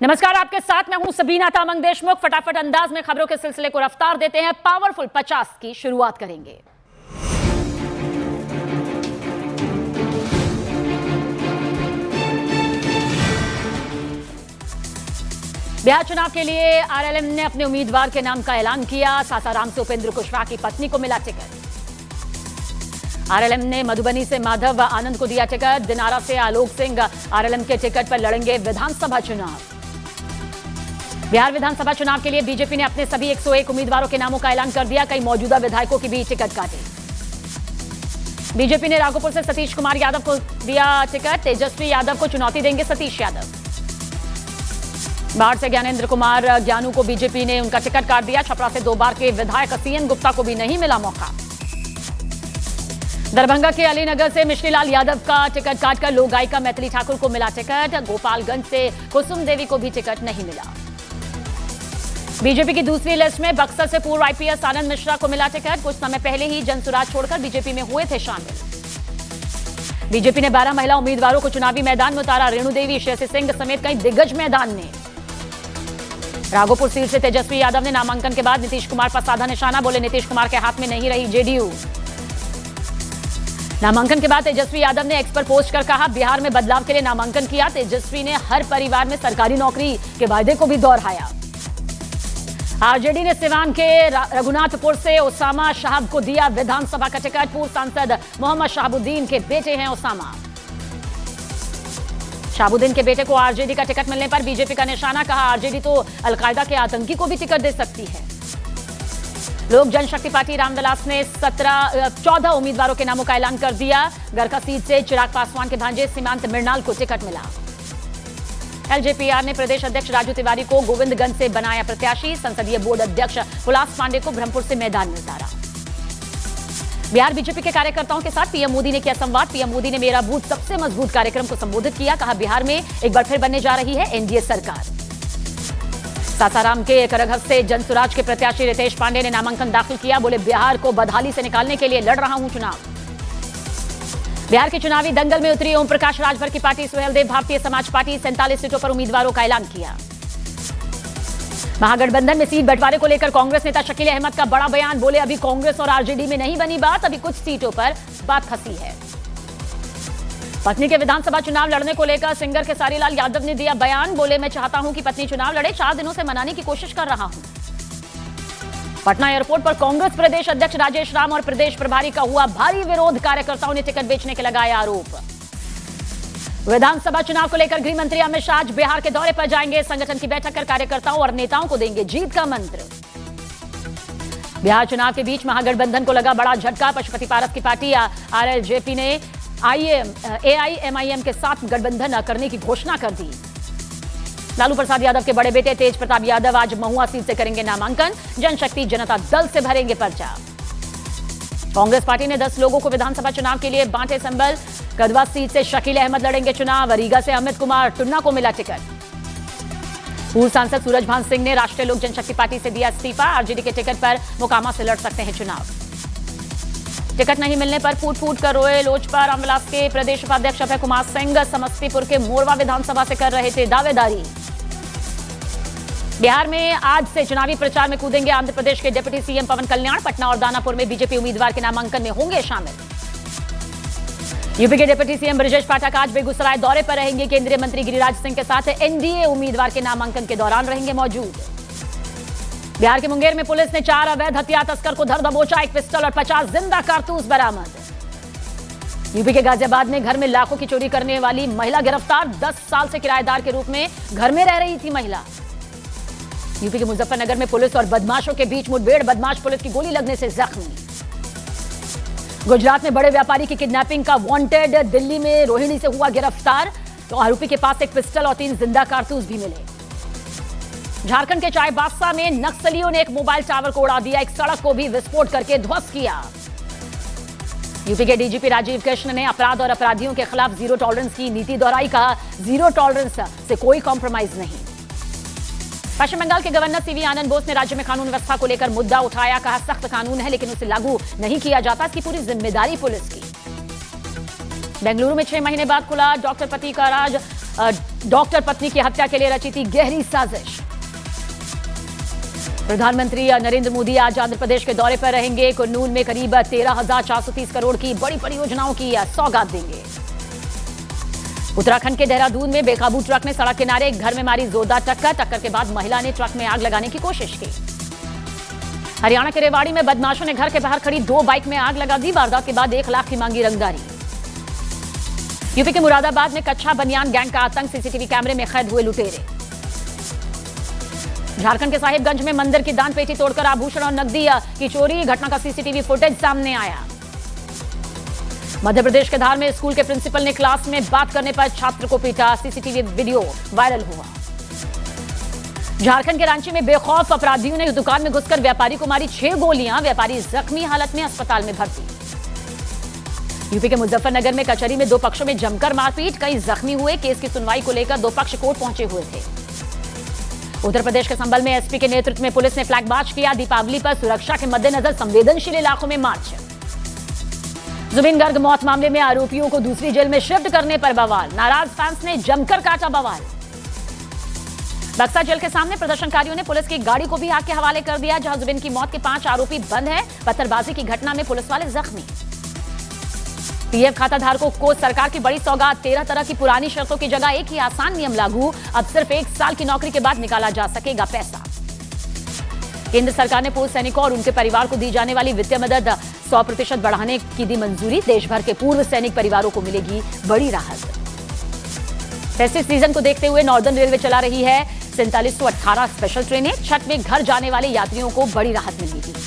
नमस्कार, आपके साथ मैं हूं सबीना तामंग देशमुख। फटाफट अंदाज में खबरों के सिलसिले को रफ्तार देते हैं। पावरफुल 50 की शुरुआत करेंगे। बिहार चुनाव के लिए आरएलएम ने अपने उम्मीदवार के नाम का ऐलान किया। सासाराम से उपेंद्र कुशवाहा की पत्नी को मिला टिकट। आरएलएम ने मधुबनी से माधव आनंद को दिया टिकट। दिनारा से आलोक सिंह आरएलएम के टिकट पर लड़ेंगे विधानसभा चुनाव। बिहार विधानसभा चुनाव के लिए बीजेपी ने अपने सभी 101 उम्मीदवारों के नामों का ऐलान कर दिया। कई मौजूदा विधायकों की भी टिकट काटे। बीजेपी ने राघोपुर से सतीश कुमार यादव को दिया टिकट। तेजस्वी यादव को चुनौती देंगे सतीश यादव। बाढ़ से ज्ञानेंद्र कुमार ज्ञानू को बीजेपी ने उनका टिकट काट दिया। छपरा से 2 बार के विधायक सीएन गुप्ता को भी नहीं मिला मौका। दरभंगा के अलीनगर से मिश्रीलाल यादव का टिकट काटकर लोक गायिका मैथिली ठाकुर को मिला टिकट। गोपालगंज से कुसुम देवी को भी टिकट नहीं मिला। बीजेपी की दूसरी लिस्ट में बक्सर से पूर्व आईपीएस आनंद मिश्रा को मिला टिकट। कुछ समय पहले ही जनसुराज छोड़कर बीजेपी में हुए थे शामिल। बीजेपी ने 12 महिला उम्मीदवारों को चुनावी मैदान में उतारा। रेणु देवी, श्रेयसी सिंह समेत कई दिग्गज मैदान में। राघोपुर सीट से तेजस्वी यादव ने नामांकन के बाद नीतीश कुमार पर साधा निशाना। बोले नीतीश कुमार के हाथ में नहीं रही जेडीयू। नामांकन के बाद तेजस्वी यादव ने एक्स पर पोस्ट कर कहा, बिहार में बदलाव के लिए नामांकन किया। तेजस्वी ने हर परिवार में सरकारी नौकरी के वायदे को भी दोहराया। आरजेडी ने सिवान के रघुनाथपुर से ओसामा शाहब को दिया विधानसभा का टिकट। पूर्व सांसद मोहम्मद शहाबुद्दीन के बेटे हैं ओसामा। शहाबुद्दीन के बेटे को आरजेडी का टिकट मिलने पर बीजेपी का निशाना। कहा, आरजेडी तो अलकायदा के आतंकी को भी टिकट दे सकती है। लोक जनशक्ति पार्टी रामविलास ने 14 उम्मीदवारों के नामों का ऐलान कर दिया। गरखा सीट से चिराग पासवान के भांजे सीमांत मृणाल को टिकट मिला। एलजेपीआर ने प्रदेश अध्यक्ष राजू तिवारी को गोविंदगंज से बनाया प्रत्याशी। संसदीय बोर्ड अध्यक्ष हुलास पांडे को ब्रह्मपुर से मैदान में उतारा। बिहार बीजेपी के कार्यकर्ताओं के साथ पीएम मोदी ने किया संवाद। पीएम मोदी ने मेरा बूथ सबसे मजबूत कार्यक्रम को संबोधित किया। कहा, बिहार में एक बार फिर बनने जा रही है एनडीए सरकार। सासाराम के करघर से जनसुराज के प्रत्याशी रितेश पांडे ने नामांकन दाखिल किया। बोले, बिहार को बदहाली से निकालने के लिए लड़ रहा हूं चुनाव। बिहार के चुनावी दंगल में उतरी ओम प्रकाश राजभर की पार्टी सुहेलदेव। भारतीय समाज पार्टी 47 सीटों पर उम्मीदवारों का ऐलान किया। महागठबंधन में सीट बंटवारे को लेकर कांग्रेस नेता शकील अहमद का बड़ा बयान। बोले, अभी कांग्रेस और आरजेडी में नहीं बनी बात, अभी कुछ सीटों पर बात फंसी है। पत्नी के विधानसभा चुनाव लड़ने को लेकर सिंगर खेसारी लाल यादव ने दिया बयान। बोले, मैं चाहता हूं कि पत्नी चुनाव लड़े। 4 दिनों से मनाने की कोशिश कर रहा हूं। पटना एयरपोर्ट पर कांग्रेस प्रदेश अध्यक्ष राजेश राम और प्रदेश प्रभारी का हुआ भारी विरोध। कार्यकर्ताओं ने टिकट बेचने के लगाए आरोप। विधानसभा चुनाव को लेकर गृह मंत्री अमित शाह आज बिहार के दौरे पर जाएंगे। संगठन की बैठक कर कार्यकर्ताओं और नेताओं को देंगे जीत का मंत्र। बिहार चुनाव के बीच महागठबंधन को लगा बड़ा झटका। पशुपति पारस की पार्टी आरएलजेपी ने एआईएमआईएम के साथ गठबंधन करने की घोषणा कर दी। लालू प्रसाद यादव के बड़े बेटे तेज प्रताप यादव आज महुआ सीट से करेंगे नामांकन। जनशक्ति जनता दल से भरेंगे पर्चा। कांग्रेस पार्टी ने 10 लोगों को विधानसभा चुनाव के लिए बांटे संबल। कदवा सीट से शकील अहमद लड़ेंगे चुनाव। रीगा से अमित कुमार टुन्ना को मिला टिकट। पूर्व सांसद सूरजभान सिंह ने राष्ट्रीय लोक जनशक्ति पार्टी से दिया इस्तीफा। आरजेडी के टिकट पर मोकामा से लड़ सकते हैं चुनाव। टिकट नहीं मिलने पर फूट फूट कर रोए लोजपा। रामविलास के प्रदेश उपाध्यक्ष अभय कुमार सिंह समस्तीपुर के मोरवा विधानसभा से कर रहे थे दावेदारी। बिहार में आज से चुनावी प्रचार में कूदेंगे आंध्र प्रदेश के डिप्टी सीएम पवन कल्याण। पटना और दानापुर में बीजेपी उम्मीदवार के नामांकन में होंगे शामिल। यूपी के डिप्टी सीएम ब्रजेश पाठक आज बेगूसराय दौरे पर रहेंगे। केंद्रीय मंत्री गिरिराज सिंह के साथ एनडीए उम्मीदवार के नामांकन के दौरान रहेंगे मौजूद। बिहार के मुंगेर में पुलिस ने 4 अवैध हथियार तस्कर को धर दबोचा। 1 पिस्टल और 50 जिंदा कारतूस बरामद। यूपी के गाजियाबाद में घर में लाखों की चोरी करने वाली महिला गिरफ्तार। 10 साल से किराएदार के रूप में घर में रह रही थी महिला। यूपी के मुजफ्फरनगर में पुलिस और बदमाशों के बीच मुठभेड़। बदमाश पुलिस की गोली लगने से जख्मी। गुजरात में बड़े व्यापारी की किडनैपिंग का वांटेड दिल्ली में रोहिणी से हुआ गिरफ्तार। तो आरोपी के पास 1 पिस्टल और 3 जिंदा कारतूस भी मिले। झारखंड के चाईबासा में नक्सलियों ने एक मोबाइल टावर को उड़ा दिया। एक सड़क को भी विस्फोट करके ध्वस्त किया। यूपी के डीजीपी राजीव कृष्ण ने अपराध और अपराधियों के खिलाफ जीरो टॉलरेंस की नीति दोहराई। कहा, जीरो टॉलरेंस से कोई कॉम्प्रोमाइज नहीं। पश्चिम बंगाल के गवर्नर सीवी आनंद बोस ने राज्य में कानून व्यवस्था को लेकर मुद्दा उठाया। कहा, सख्त कानून है लेकिन उसे लागू नहीं किया जाता। इसकी पूरी जिम्मेदारी पुलिस की। बेंगलुरु में 6 महीने बाद खुला डॉक्टर पति का राज डॉक्टर पत्नी की हत्या के लिए रची थी गहरी साजिश। प्रधानमंत्री नरेंद्र मोदी आज आंध्र प्रदेश के दौरे पर रहेंगे। कुर्नूल में करीब 13,430 करोड़ की बड़ी परियोजनाओं की सौगात देंगे। उत्तराखंड के देहरादून में बेकाबू ट्रक ने सड़क किनारे एक घर में मारी जोरदार टक्कर के बाद महिला ने ट्रक में आग लगाने की कोशिश की। हरियाणा के रेवाड़ी में बदमाशों ने घर के बाहर खड़ी 2 बाइक में आग लगा दी। वारदात के बाद 1 लाख की मांगी रंगदारी। यूपी के मुरादाबाद में कच्चा बनियान गैंग का आतंक, सीसीटीवी कैमरे में कैद हुए लुटेरे। झारखंड के साहिबगंज में मंदिर की दान पेटी तोड़कर आभूषण और नकदी की चोरी, घटना का सीसीटीवी फुटेज सामने आया। मध्य प्रदेश के धार में स्कूल के प्रिंसिपल ने क्लास में बात करने पर छात्र को पीटा, सीसीटीवी वीडियो वायरल हुआ। झारखंड के रांची में बेखौफ अपराधियों ने दुकान में घुसकर व्यापारी को मारी 6 गोलियां, व्यापारी जख्मी हालत में अस्पताल में भर्ती। यूपी के मुजफ्फरनगर में कचहरी में 2 पक्षों में जमकर मारपीट, कई जख्मी हुए। केस की सुनवाई को लेकर 2 पक्ष कोर्ट पहुंचे हुए थे। उत्तर प्रदेश के संभल में एसपी के नेतृत्व में पुलिस ने फ्लैग मार्च किया। दीपावली पर सुरक्षा के मद्देनजर संवेदनशील इलाकों में मार्च। जुबिन गर्ग मौत मामले में आरोपियों को दूसरी जेल में शिफ्ट करने पर बवाल, नाराज फैंस ने जमकर काटा बवाल। बक्सर जेल के सामने प्रदर्शनकारियों ने पुलिस की गाड़ी को भी आग के हवाले कर दिया, जहां जुबिन की मौत के 5 आरोपी बंद हैं। पत्थरबाजी की घटना में पुलिस वाले जख्मी। पीएफ खाता धारकों को सरकार की बड़ी सौगात, 13 तरह की पुरानी शर्तों की जगह एक ही आसान नियम लागू। अब सिर्फ 1 साल की नौकरी के बाद निकाला जा सकेगा पैसा। केंद्र सरकार ने पूर्व सैनिकों और उनके परिवार को दी जाने वाली वित्तीय मदद 100% बढ़ाने की दी मंजूरी। देश भर के पूर्व सैनिक परिवारों को मिलेगी बड़ी राहत। फेस्टिव सीजन को देखते हुए नॉर्दर्न रेलवे चला रही है 4718 स्पेशल ट्रेनें। छठ में घर जाने वाले यात्रियों को बड़ी राहत मिलेगी।